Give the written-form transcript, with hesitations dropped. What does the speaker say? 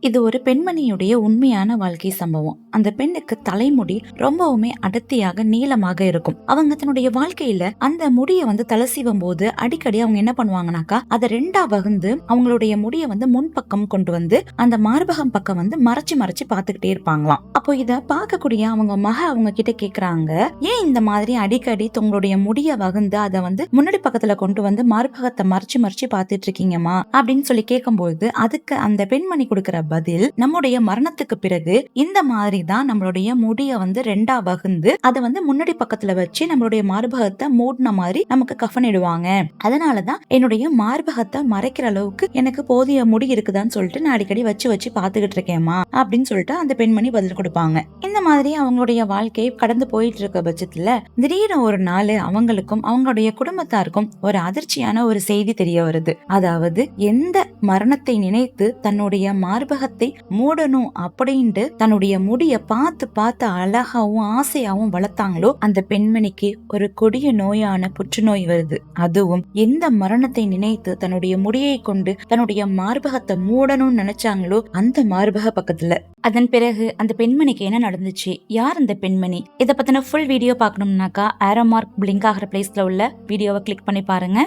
இது ஒரு பெண்மணியுடைய உண்மையான வாழ்க்கை சம்பவம். அந்த பெண்ணுக்கு தலைமுடி ரொம்பவுமே அடர்த்தியாக நீளமாக இருக்கும். அவங்க தன்னுடைய வாழ்க்கையில அந்த முடிய தலை சீவும் போது அடிக்கடி அவங்க என்ன பண்ணுவாங்கனாக்கா, அதை ரெண்டா வகுந்து அவங்களுடைய முடிய முன்பக்கம் கொண்டு வந்து அந்த மார்பகம் பக்கம் மறைச்சு மறைச்சு பாத்துக்கிட்டே இருப்பாங்களாம். அப்போ இத பார்க்கக்கூடிய அவங்க அவங்க கிட்ட கேக்குறாங்க, ஏன் இந்த மாதிரி அடிக்கடி உங்களுடைய முடிய வகுந்து அதை முன்னாடி பக்கத்துல கொண்டு வந்து மார்பகத்தை மறைச்சு மறைச்சு பாத்துட்டு இருக்கீங்கம்மா அப்படின்னு சொல்லி கேட்கும்போது, அதுக்கு அந்த பெண்மணி கொடுக்கிற பதில், நம்முடைய மரணத்துக்கு பிறகு இந்த மாதிரி தான் நம்மளுடைய முடிய ரெண்டா வகுந்து அதை முன்னாடி பக்கத்துல வச்சு நம்மளுடைய மார்பகத்தை மூடின மாதிரி நமக்கு கஃனிடுவாங்க. அதனாலதான் என்னுடைய மார்பகத்தை மறைக்கிற அளவுக்கு எனக்கு போதிய முடி இருக்குதான்னு சொல்லிட்டு நான் அடிக்கடி வச்சு வச்சு பாத்துக்கிட்டு இருக்கேம்மா அப்படின்னு சொல்லிட்டு அந்த பெண்மணி பதில் கொடுப்பாங்க. இந்த மாதிரி அவங்களுடைய வாழ்க்கை கடந்து போயிட்டு இருக்க பட்சத்துல திடீர்னு ஒரு நாள் அவங்களுக்கும் அவங்களுடைய குடும்பத்தாருக்கும் ஒரு அதிர்ச்சியான ஒரு செய்தி தெரிய வருது. அதாவது எந்த மரணத்தை நினைத்து தன்னுடைய மார்பகத்தை மூடணும் அப்படின்ட்டு தன்னுடைய முடிய பார்த்து பார்த்து அழகாவும் ஆசையாவும் வளர்த்தாங்களோ அந்த பெண்மணிக்கு ஒரு கொடிய நோயான புற்றுநோய் வருது. அதுவும் எந்த மரணத்தை நினைத்து தன்னுடைய முடியை கொண்டு தன்னுடைய மார்பகத்தை மூடணும்னு நினைச்சாங்களோ அந்த மார்பக பக்கத்துல. அதன் பிறகு அந்த பெண்மணிக்கு என்ன நடந்துச்சு, யார் அந்த பெண்மணி, இதை பத்தின ஃபுல் வீடியோ பார்க்கணும்னாக்கா ஆரோ மார்க் பிளிங்க் ஆகிற பிளேஸ்ல உள்ள வீடியோவை கிளிக் பண்ணி பாருங்க.